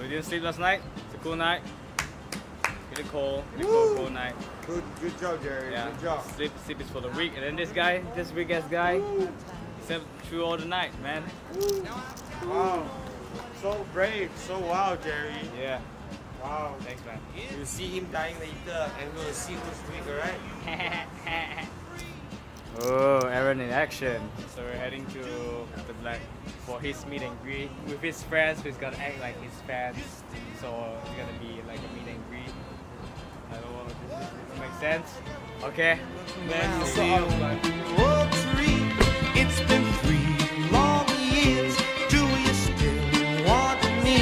we didn't sleep last night. It's a cool night. Really cold night. Good job, Jerry. Yeah. Good job. Sleep is for the weak. And then this big ass guy, he slept through all the night, man. Wow. So brave, so wow, Jerry. Yeah. Wow. Thanks, man. You'll see him dying later, and we'll see who's weak, alright? Oh, Aaron in action. So we're heading to the Black for his meet and greet with his friends. Who's gonna act like his fans. So it's gonna be like a meet and greet. I don't know if this makes sense. Okay. Then see you. It's been 3 long years. Do you still want me?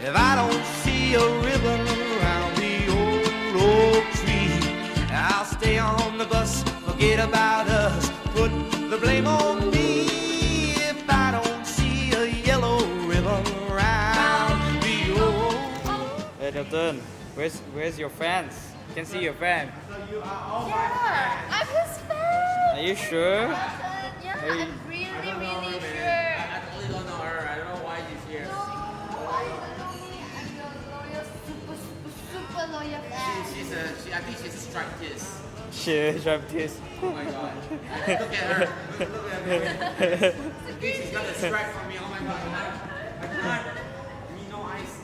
If I don't see a ribbon around the old tree, I'll stay on the bus. Forget about us, put the blame on me. If I don't see a yellow ribbon around the old. Hey Dalton, where's your fans? You can see your fan. Yeah, I'm his fan. Are you sure? Yeah, Hey. I'm really sure. I totally don't know her. I don't know why she's here. No, I don't know me. I'm your loyal, super loyal fan. I think she's a strike kiss. Shit, drop this. Oh my god. Look at her. Look at her. She's got a strike for me. Oh my god. I can't. Me no ice.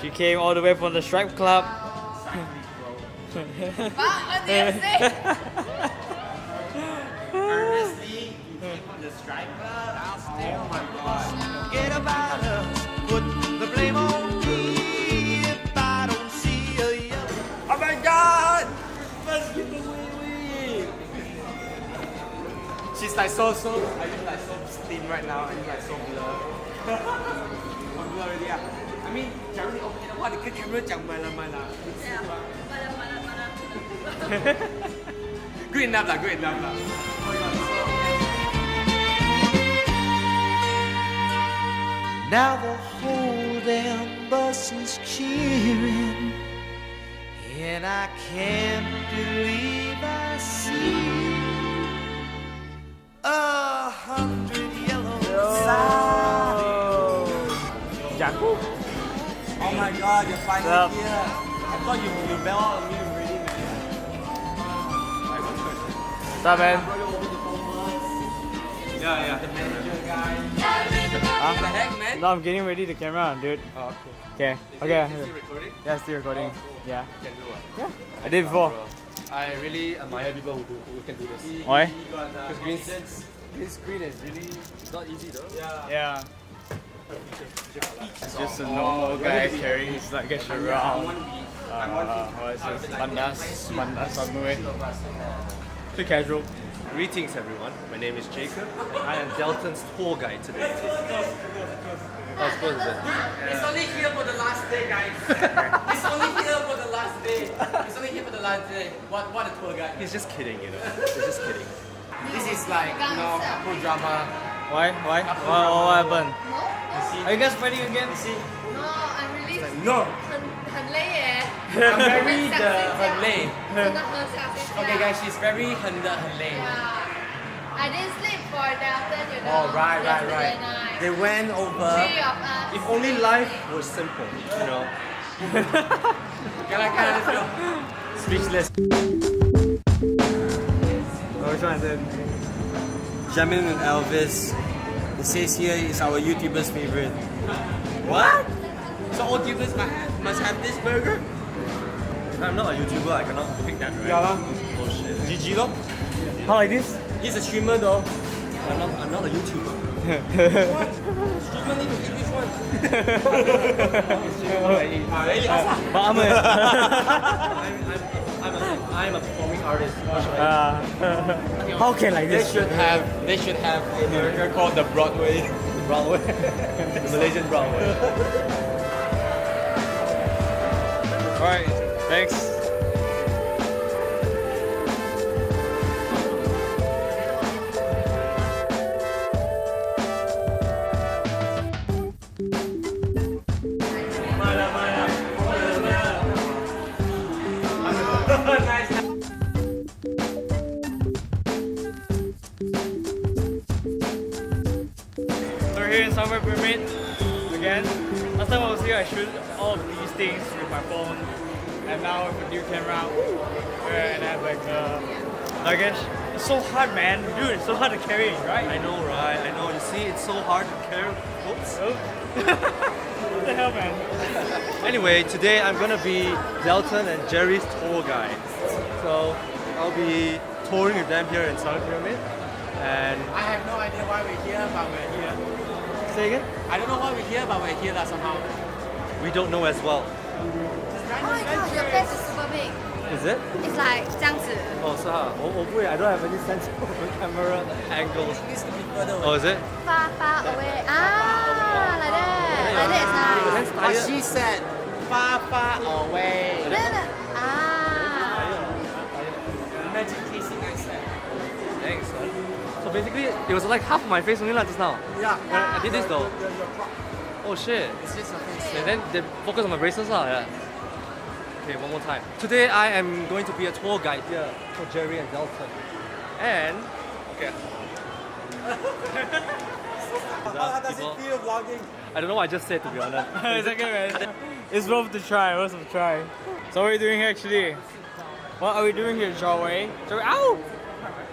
She came all the way from the Stripe Club. What do you say? Earnestly, you came from the strike club. Oh my god. Forget about us, put the blame on me. If I don't see a yellow. Oh my god. Let's get the wee. She's like so. I feel like so steam right now. I feel like so blur. I'm blur already. I mean, Jeremy, okay, the one the camera 讲慢了。Good enough lah. Now the whole damn bus is cheering, and I can't believe I see 100 yellow signs. Jaku. Oh my god, you're finally Sup? here. I thought you bailed out on me already, man. What's up, man? Yeah. The manager guy. Huh? What the heck, man? No, I'm getting ready the camera, dude. Oh, okay. Okay. Is it recording? Yeah, still recording. Yeah. You can do it. Yeah. I did before. I really admire people who can do this. Why? Because green screen is really not easy though. Yeah. Just a normal guy carrying his luggage around. What is this? Mandas Samui. Too casual. Greetings everyone, my name is Jacob. I am Delton's tour guide today. Oh, suppose it. It's only here for the last day, guys. It's only here for the last day. It's only here for the last day. What a tour guide. He's just kidding, you know. He's just kidding. This is like, you know, cool drama. Why? What happened? Are you guys fighting again? No, I'm really No, 很累耶。 I'm very 很累。真的很想睡觉。 Okay guys, she's very 很累。 Yeah. I didn't sleep for Delton, you know. Oh, right. yesterday night. They went over. 3 of us. If only life was simple, you know. Let's go. Speechless. Which one is it? Jamin and Elvis. It says here is our YouTuber's favorite. What? So all YouTubers must have this burger? If I'm not a YouTuber, I cannot pick that, right? Yeah lah. Bullshit. GG lor. How like this? He's a streamer though. I'm not a YouTuber. What? Streamer need to eat which one? Really? But I'm a performing artist. how can like They this? should have a burger called the Broadway. Broadway. The Malaysian Broadway. Alright, thanks. We're here in Summer Pyramid. again. Last time I was here, I shoot all of these things with my phone, and now with a new camera, and I have like luggage. It's so hard, man. Dude, it's so hard to carry, right? I know, right? I know. You see, it's so hard to carry. Oops. What the hell, man? Anyway, today I'm gonna be Delton and Jerry's tour guide. So I'll be touring with them here in Southern Pyramid. And I have no idea why we're here, but we're here. say again? I don't know why we're here, but we're here somehow. We don't know as well. Oh my god, your face is super big. Is it? It's like 这样子. Oh, so I don't have any sense of camera angles. It needs to be further away. Oh, is it? Far, far away. Ah, like that. Like that is nice. But she said, far, far away. Ah. Imagine kissing I said. Thanks, man. So basically, it was like half of my face only just now. Yeah. I did this though. Oh shit. It's just a face. And then they focus on my braces yeah. Okay, one more time. Today I am going to be a tour guide here for Jerry and Delton. And okay. How does it feel vlogging? I don't know what I just said, to be honest. It's okay, man. It's worth the try. Worth the try. So what are we doing here actually? What are we doing here, Joby? Joby, ow!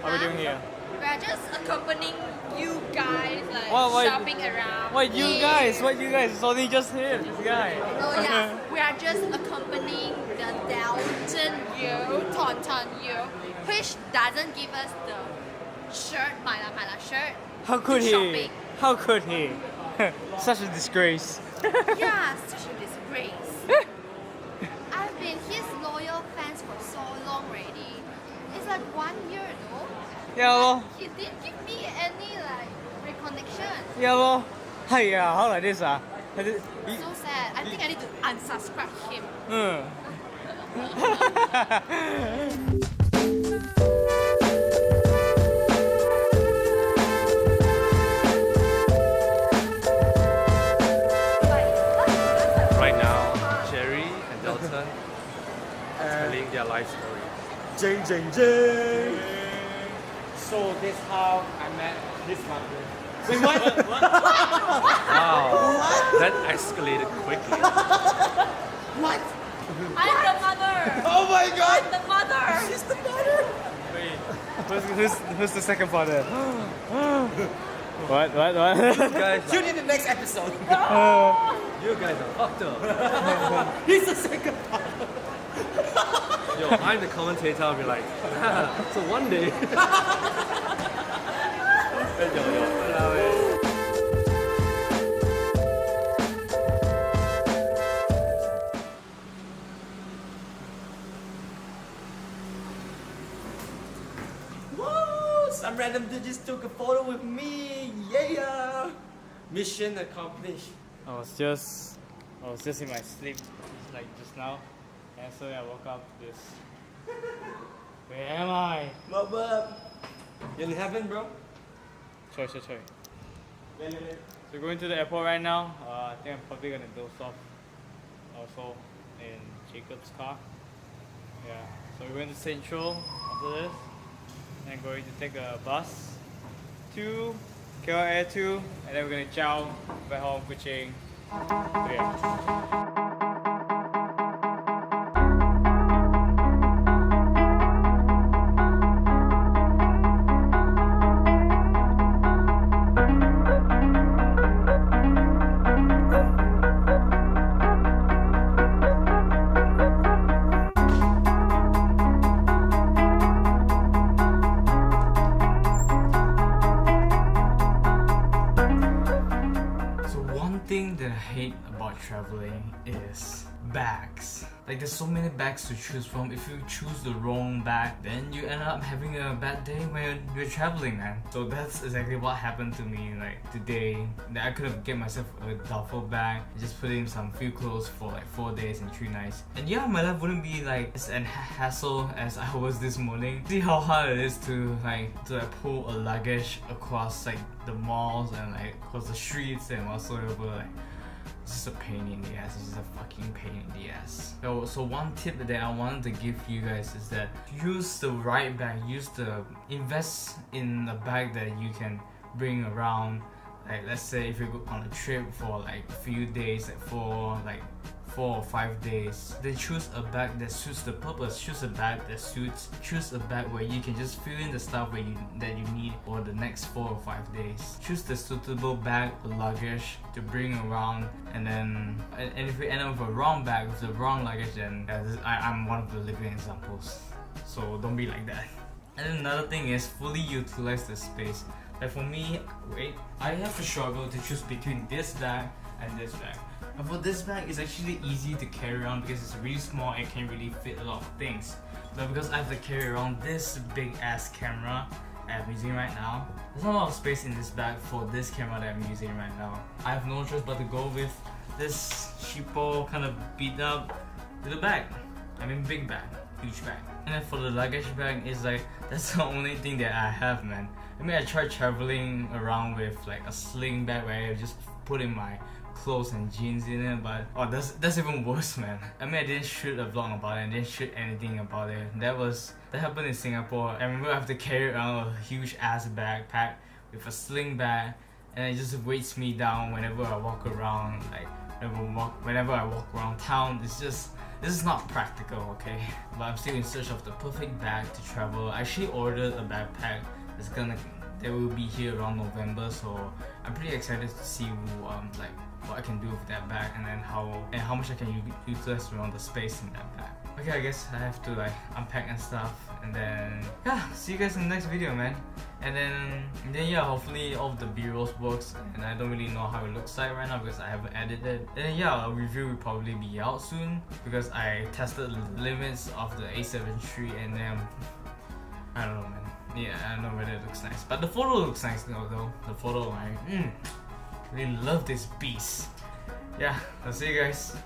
What are we doing here? We are just accompanying you guys, like What- shopping around. What you Yeah. guys? What you guys? It's only just here, this guy. Oh yeah, we are just accompanying the Delton you, Tonton you, which doesn't give us the shirt, 买了 shirt. How could he? Shopping. How could he? Such a disgrace. Yeah, such a disgrace. I've been his loyal fans for so long already. It's like 1 year, no? Yeah, lor. He didn't give me any like reconnection. Yeah, lor. Hey, how like this? So sad. I think I need to unsubscribe him. Right now, Jerry and Delton are telling their life story. Jing, jing, jing. So this how I met this one. Wait, what? Wow, that escalated quickly. What? I'm the mother. Oh my god! I'm the mother. She's the mother! Wait, who's the second father? What? Guys, Tune in the next episode. you guys are fucked up. He's the second part. Yo, I'm the commentator. I'll be like, so one day. Woo! Some random dude just took a photo with me. Yeah! Mission accomplished. I was just in my sleep, like just now, and so I woke up this. Where am I? Bub. You in heaven, bro? Choi. So we're going to the airport right now. I think I'm probably gonna doze off also in Jacob's car. Yeah. So we're going to Central after this, and going to take a bus to KL 2, and then we're gonna chow back home, Kuching. So yeah. Thing that I hate about traveling is bags. Like there's so many bags to choose from. If you choose the wrong bag, then you end up having a bad day when you're traveling, man. So that's exactly what happened to me like today. That I could have get myself a duffel bag, just put in some few clothes for like 4 days and 3 nights. And yeah, my life wouldn't be like as an hassle as I was this morning. See how hard it is to pull a luggage across like the malls and like across the streets and whatsoever. Like, it's just a pain in the ass. It's just a fucking pain in the ass. So one tip that I wanted to give you guys is that use the right bag. Invest in a bag that you can bring around, Like let's say if you go on a trip for like a few days, like 4 or 5 days, then choose a bag that suits the purpose. Choose a bag that suits. Choose a bag where you can just fill in the stuff that you need for the next 4 or 5 days. Choose the suitable bag or luggage to bring around, and if you end up with a wrong bag with the wrong luggage, then I'm one of the living examples. So don't be like that. And then another thing is fully utilize the space. Like for me, I have a struggle to choose between this bag and this bag. And for this bag, it's actually easy to carry around because it's really small and can really fit a lot of things. But because I have to carry around this big ass camera that I'm using right now, there's not a lot of space in this bag for this camera that I'm using right now. I have no choice but to go with this cheapo kind of beat up little bag. I mean big bag, huge bag. And then for the luggage bag, it's like that's the only thing that I have, man. I mean I tried traveling around with like a sling bag where I just put in my clothes and jeans in it, but that's even worse, man. I mean I didn't shoot a vlog about it, I didn't shoot anything about it. That happened in Singapore. I remember I have to carry around a huge ass backpack with a sling bag, and it just weights me down whenever I walk around, like whenever I walk around town. This is not practical, okay? But I'm still in search of the perfect bag to travel. I actually ordered a backpack that will be here around November, so I'm pretty excited to see what I can do with that bag, and then how much I can utilize around the space in that bag. Okay, I guess I have to like unpack and stuff, and then yeah, see you guys in the next video, man. And then yeah, hopefully all of the B-rolls works, and I don't really know how it looks like right now because I haven't edited. And then yeah, a review will probably be out soon because I tested the limits of the A7 III, and then I don't know, man. Yeah, I don't know whether it looks nice, but the photo looks nice though. The photo, I really love this beast. Yeah, I'll see you guys.